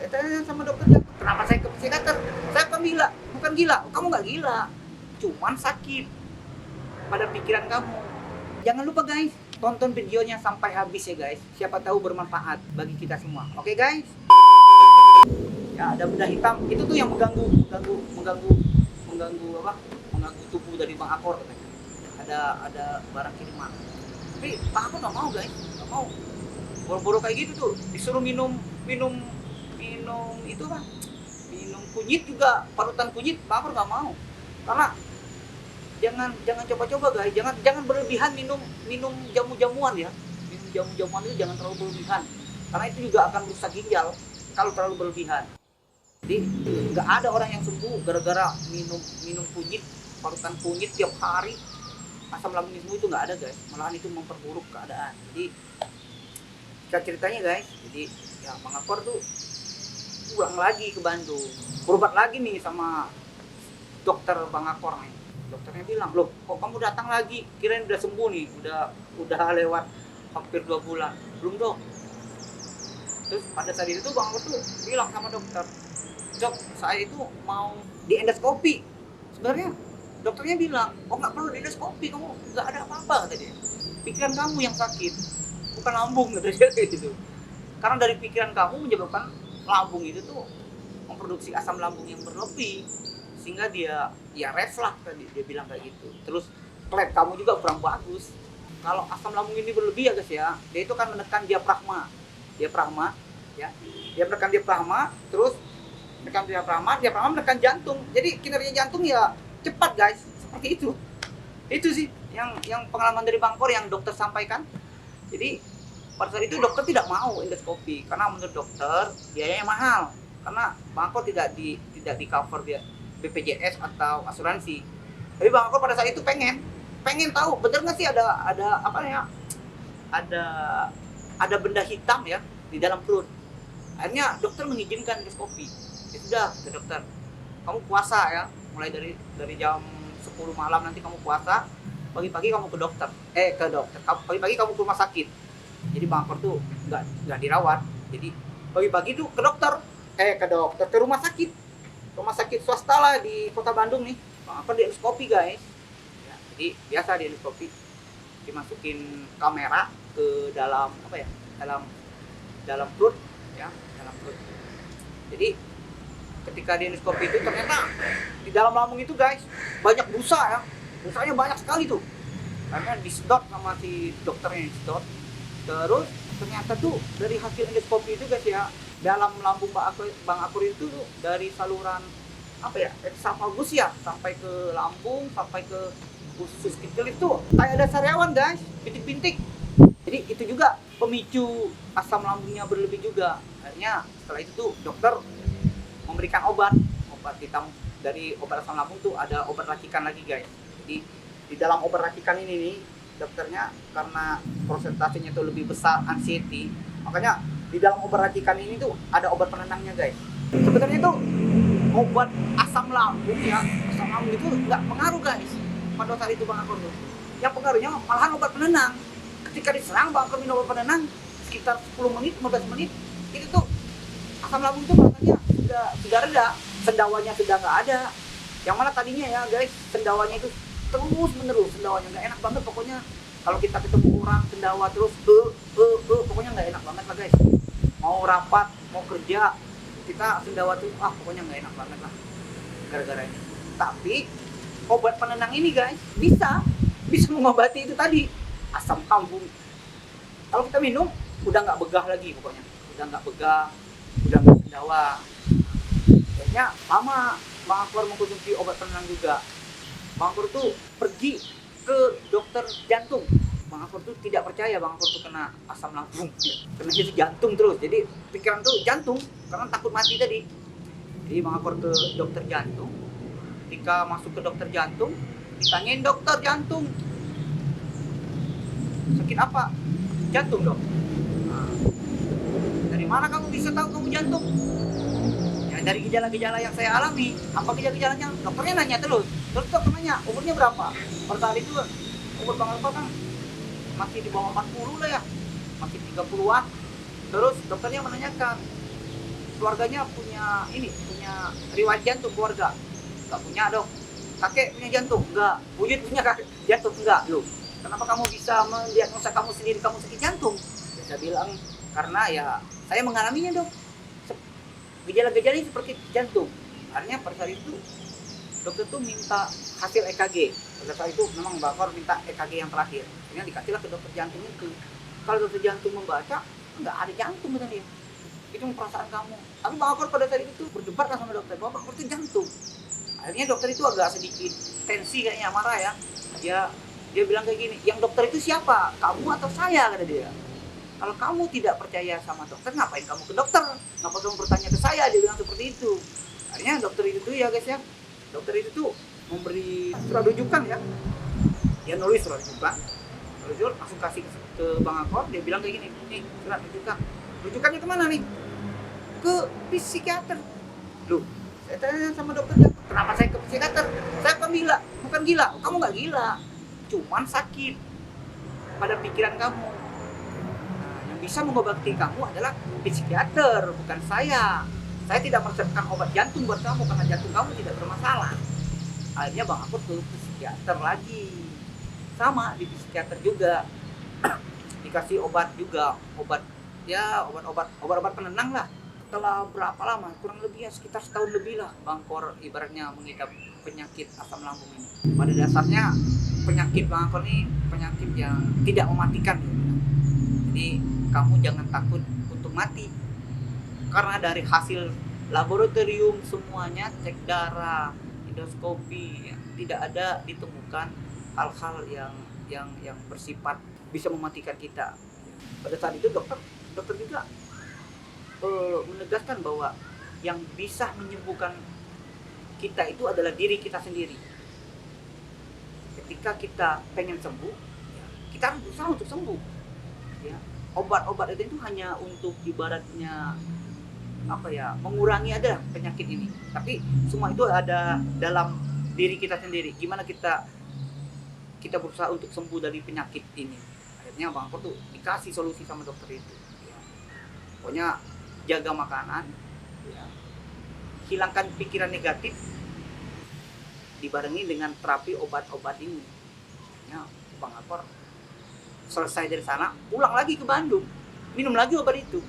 Saya tanya sama dokter jantung, kenapa saya ke psikiater? Saya bukan gila. Kamu nggak gila, cuman sakit pada pikiran kamu. Jangan lupa guys, tonton videonya sampai habis ya guys. Siapa tahu bermanfaat bagi kita semua. Oke guys? Ya, ada benda hitam itu tuh yang mengganggu apa? Mengganggu tubuh dari Bang Akor katanya. Ada barang kiriman. Tapi Bang Akor nggak mau guys, nggak mau. Boro-boro kayak gitu tuh disuruh minum itu apa? Minum kunyit juga, parutan kunyit, Bang Akor nggak mau. Karena jangan coba-coba guys, jangan berlebihan minum jamu-jamuan ya. Minum jamu-jamuan itu jangan terlalu berlebihan. Karena itu juga akan merusak ginjal kalau terlalu berlebihan. Jadi nggak ada orang yang sembuh gara-gara minum kunyit, parutan kunyit tiap hari. Asam lambung sembuh itu nggak ada guys, malahan itu memperburuk keadaan. Jadi kita ceritanya guys, jadi ya Bang Akor tuh pulang lagi ke Bandung, berobat lagi nih sama dokter Bang Akor nih. Dokternya bilang, loh kok kamu datang lagi, kirain udah sembuh nih, udah lewat hampir 2 bulan, belum dok. Terus pada saat itu Bang Akor tuh bilang sama dokter, dok saya itu mau di endoskopi. Sebenarnya dokternya bilang, oh nggak perlu di endoskopi, kamu nggak ada apa-apa kata dia. Pikiran kamu yang sakit, bukan lambung kata dia kayak gitu. Karena dari pikiran kamu menyebabkan lambung itu tuh memproduksi asam lambung yang berlebih, sehingga dia ya refleks tadi dia bilang kayak gitu. Terus klep kamu juga kurang bagus. Kalau asam lambung ini berlebih ya guys ya, dia itu akan menekan diafragma ya. Dia menekan diafragma, terus diafragma menekan jantung. Jadi kinerja jantung ya cepat guys, seperti itu. Itu sih yang pengalaman dari Bang Akor yang dokter sampaikan. Jadi pada saat itu dokter tidak mau endoskopi karena menurut dokter biayanya mahal. Karena Bang Akor tidak di cover dia BPJS atau asuransi. Tapi Bang Akor pada saat itu pengen tahu bener nggak sih ada apa ya, ada benda hitam ya di dalam perut. Akhirnya dokter mengizinkan endoskopi. Ya sudah kata dokter, kamu puasa ya, mulai dari jam 10 malam nanti kamu puasa, pagi-pagi kamu ke dokter, pagi-pagi kamu ke rumah sakit. Jadi Bang Akor tuh nggak dirawat, jadi pagi-pagi tuh ke rumah sakit swasta lah di kota Bandung nih. Bang Akor di endoskopi guys ya, jadi biasa di endoskopi dimasukin kamera ke dalam apa ya, dalam perut ya, dalam perut. Jadi ketika di endoskopi itu ternyata di dalam lambung itu guys banyak busa ya, busanya banyak sekali tuh. Karena disedot sama si dokternya, disedot. Terus ternyata tuh dari hasil endoskopi itu guys ya, dalam lambung Bang Akor itu tuh dari saluran apa ya, esophagus ya, sampai ke lambung, sampai ke usus kecil itu kayak ada sariawan guys, bintik-bintik. Jadi itu juga pemicu asam lambungnya berlebih juga. Akhirnya setelah itu tuh dokter memberikan obat hitam. Dari obat asam lambung tuh ada obat racikan lagi guys. Jadi di dalam obat racikan ini nih, dokternya karena prosentasenya tuh lebih besar anxiety, makanya di dalam obat racikan ini tuh ada obat penenangnya guys. Sebenarnya tuh obat asam lambung ya, asam lambung itu nggak pengaruh guys pada saat itu Bang Akor tuh. Yang pengaruhnya malahan obat penenang. Ketika diserang Bang Akor minum obat penenang sekitar 10 menit, 15 menit, itu tuh asam lambung itu rasanya sudah reda, sendawanya sudah nggak ada. Yang mana tadinya ya guys, sendawanya itu terus menerus, sendawanya nggak enak banget pokoknya. Kalau kita ketemu orang sendawa terus pokoknya nggak enak banget lah guys. Mau rapat, mau kerja, kita sendawa tuh pokoknya nggak enak banget lah gara-gara ini. Tapi obat penenang ini guys bisa mengobati itu tadi, asam lambung. Kalau kita minum udah nggak begah lagi, pokoknya udah nggak sendawa. Akhirnya lama Bang Akor mengkonsumsi obat penenang juga. Bang Akor tuh pergi ke dokter jantung. Bang Akor tuh tidak percaya Bang Akor tuh kena asam lambung, kena itu jantung terus. Jadi pikiran tuh jantung, karena takut mati tadi. Jadi Bang Akor ke dokter jantung. Ketika masuk ke dokter jantung, ditanyain dokter jantung, sakit apa? Jantung dok. Nah, dari mana kamu bisa tahu kamu jantung? Ya dari gejala-gejala yang saya alami. Apa gejala-gejalanya? Dokternya nanya terus dokter nanya, umurnya berapa? Pada saat itu umur Bang Akor kan masih di bawah 40 lah ya, masih 30-an. Terus dokternya menanyakan, keluarganya punya punya riwayat jantung keluarga? Nggak punya dong. Kakek punya jantung? Enggak. Buyut punya kakek jantung? Enggak. Loh, kenapa kamu bisa mendiagnosa kamu sendiri kamu sakit jantung? Ya, saya bilang, karena ya saya mengalaminya dong. Gejala-gejalanya seperti jantung. Artinya pada saat itu dokter tuh minta hasil EKG. Pada saat itu memang bakal minta EKG yang terakhir. Akhirnya dikasihlah ke dokter jantung itu. Kalau dokter jantung membaca, nggak ada jantung katanya. Itu perasaan kamu. Tapi Bang Akor pada saat itu berdebat lah sama dokter, bahwa Bang Akor itu jantung. Akhirnya dokter itu agak sedikit tensi kayaknya, marah ya. Dia bilang kayak gini, yang dokter itu siapa? Kamu atau saya, kata dia. Kalau kamu tidak percaya sama dokter, ngapain kamu ke dokter? Ngapain kamu bertanya ke saya? Dia bilang seperti itu. Akhirnya dokter itu tuh ya guys ya, dokter itu tuh memberi surat rujukan ya. Dia nulis surat rujukan, langsung kasih ke Bang Akor. Dia bilang kayak gini, nih surat rujukan. Rujukannya kemana nih? Ke psikiater. Loh, saya tanya sama dokternya, kenapa saya ke psikiater? Saya bukan gila. Kamu nggak gila, cuman sakit pada pikiran kamu. Nah, yang bisa mengobati kamu adalah psikiater, bukan saya. Saya tidak meresepkan obat jantung buat kamu karena jantung kamu tidak bermasalah. Akhirnya Bang Akor ke psikiater lagi, sama di psikiater juga dikasih obat juga, obat penenang lah. Setelah berapa lama, kurang lebih ya sekitar setahun lebih lah Bang Akor ibaratnya mengidap penyakit asam lambung ini. Pada dasarnya penyakit Bang Akor ini penyakit yang tidak mematikan ya. Jadi kamu jangan takut untuk mati, karena dari hasil laboratorium semuanya, cek darah, endoskopi, ya, tidak ada ditemukan hal-hal yang bersifat bisa mematikan kita. Pada saat itu dokter juga menegaskan bahwa yang bisa menyembuhkan kita itu adalah diri kita sendiri. Ketika kita pengen sembuh, ya, kita harus berusaha untuk sembuh. Ya, obat-obat itu hanya untuk ibaratnya mengurangi ada penyakit ini. Tapi semua itu ada dalam diri kita sendiri. Gimana kita berusaha untuk sembuh dari penyakit ini. Akhirnya Bang Akor tuh dikasih solusi sama dokter itu. Ya. Pokoknya jaga makanan, ya. Hilangkan pikiran negatif, dibarengi dengan terapi obat-obat ini. Ya, Bang Akor selesai dari sana, pulang lagi ke Bandung, minum lagi obat itu.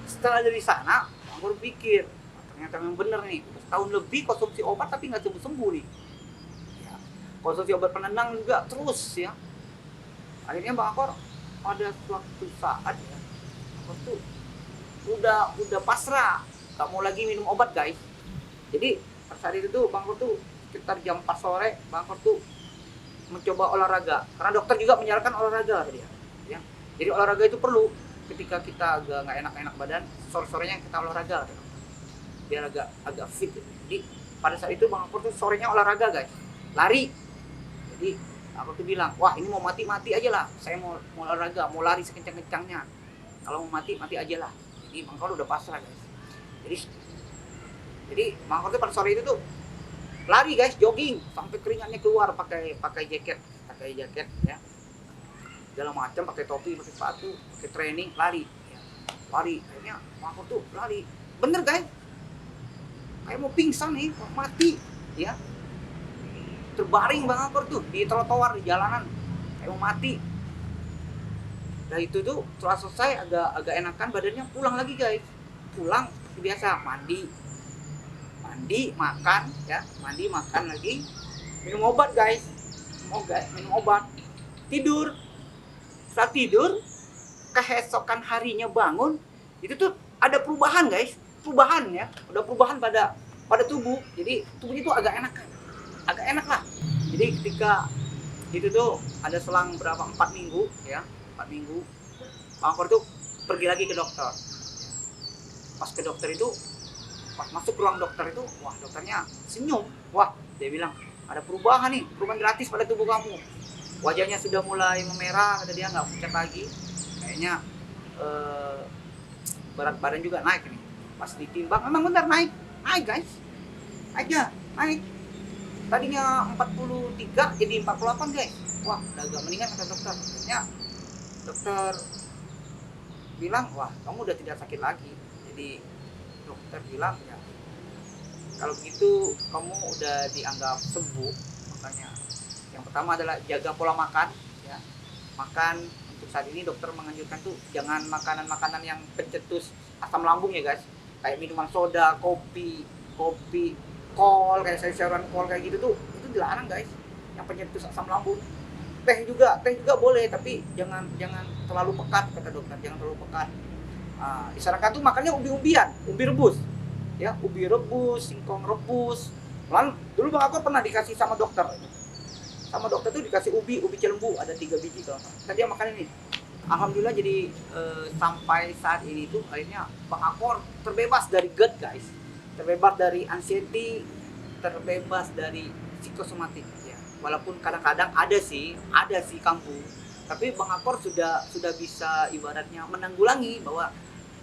Setelah dari sana, Bang Akor pikir, ternyata memang benar nih, setahun lebih konsumsi obat tapi nggak sembuh-sembuh nih. Ya, konsumsi obat penenang juga terus ya. Akhirnya Bang Akor pada suatu saat ya, Bang Akor tuh udah pasrah, nggak mau lagi minum obat guys. Jadi pada saat itu tuh Bang Akor tuh sekitar jam 4 sore, Bang Akor tuh mencoba olahraga, karena dokter juga menyarankan olahraga tadi ya. Jadi olahraga itu perlu ketika kita agak nggak enak badan, sore-sorenya kita olahraga biar agak fit. Jadi pada saat itu Bang Akor tuh sorenya olahraga guys, lari. Jadi aku tuh bilang, wah ini mau mati aja lah, saya mau olahraga, mau lari sekencang-kencangnya. Kalau mau mati aja lah. Jadi Bang Akor udah pasrah guys. Jadi Bang Akor tuh pada sore itu tuh lari guys, jogging sampai keringatnya keluar, pakai jaket ya, segala macam, pakai topi, pakai sepatu, pakai training, lari ya. Akhirnya Bang Akor tuh lari, bener guys, kayak mau pingsan nih, mau mati ya. Terbaring Bang Akor tuh di trotoar, di jalanan, kayak mau mati. Nah itu tuh setelah selesai agak enakan badannya, pulang lagi guys. Pulang seperti biasa, mandi makan lagi, minum obat guys, minum obat, tidur. Setelah tidur, keesokan harinya bangun, itu tuh ada perubahan guys, udah perubahan pada tubuh. Jadi tubuhnya tuh agak enak lah. Jadi ketika itu tuh ada selang 4 minggu ya, 4 minggu Bang Akor tuh pergi lagi ke dokter. Pas ke dokter itu, pas masuk ruang dokter itu, wah dokternya senyum. Wah, dia bilang, ada perubahan gratis pada tubuh kamu. Wajahnya sudah mulai memerah, kata dia, nggak pucat lagi. Kayaknya berat badan juga naik nih. Pas ditimbang, memang benar naik guys. Naik. Tadinya 43 jadi 48 guys. Wah, udah agak mendingan kata dokter. Akhirnya dokter bilang, wah kamu udah tidak sakit lagi. Jadi dokter bilang ya kalau begitu kamu udah dianggap sembuh. Makanya yang pertama adalah jaga pola makan ya. Makan untuk saat ini dokter menganjurkan tuh jangan makanan-makanan yang pencetus asam lambung ya guys. Kayak minuman soda, kopi, kol, kayak sayur-sayuran kol kayak gitu tuh itu dilarang guys. Yang pencetus asam lambung. Teh juga boleh tapi jangan terlalu pekat kata dokter, jangan terlalu pekat. Disarankan tuh makannya umbi-umbian, umbi rebus. Ya, ubi rebus, singkong rebus. Lalu dulu Bang aku pernah dikasih sama dokter. Sama dokter tuh dikasih ubi cilembu ada 3 biji kalau kan dia makan ini. Alhamdulillah jadi sampai saat ini tuh akhirnya Bang Akor terbebas dari GERD guys. Terbebas dari anxiety, terbebas dari psikosomatik ya. Walaupun kadang-kadang ada sih kambuh. Tapi Bang Akor sudah bisa ibaratnya menanggulangi bahwa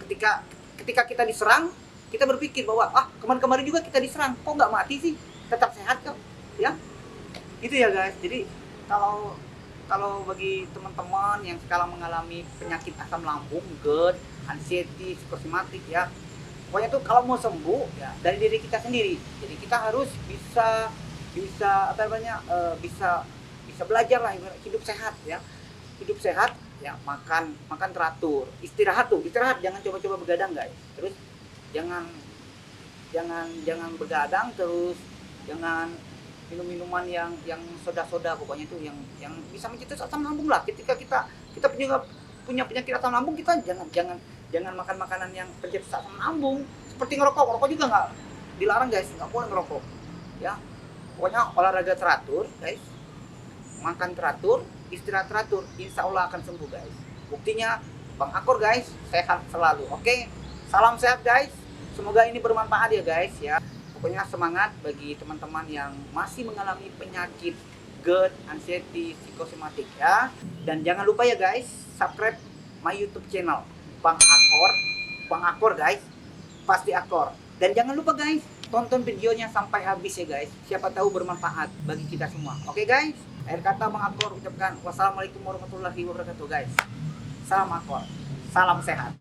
ketika kita diserang, kita berpikir bahwa kemarin juga kita diserang, kok nggak mati sih, tetap sehat kok ya. Itu ya guys. Jadi kalau bagi teman-teman yang sekarang mengalami penyakit asam lambung, GERD, anxiety, psikosomatik ya, pokoknya tuh kalau mau sembuh ya dari diri kita sendiri. Jadi kita harus bisa belajar lah hidup sehat ya. Hidup sehat ya, makan teratur, istirahat jangan coba-coba begadang guys. Terus jangan begadang, terus jangan minum-minuman yang soda pokoknya itu yang bisa mencetus asam lambung lah. Ketika kita punya penyakit asam lambung, kita jangan makan makanan yang pencetus asam lambung. Seperti ngerokok juga nggak dilarang guys, nggak boleh ngerokok ya. Pokoknya olahraga teratur guys, makan teratur, istirahat teratur, insya Allah akan sembuh guys. Buktinya Bang Akor guys sehat selalu. Oke, salam sehat guys. Semoga ini bermanfaat ya guys ya. Pokoknya semangat bagi teman-teman yang masih mengalami penyakit GERD, anxiety, psikosomatik ya. Dan jangan lupa ya guys, subscribe my YouTube channel Bang Akor guys, pasti Akor. Dan jangan lupa guys, tonton videonya sampai habis ya guys. Siapa tahu bermanfaat bagi kita semua. Oke guys, akhir kata Bang Akor ucapkan wassalamualaikum warahmatullahi wabarakatuh guys. Salam Akor, salam sehat.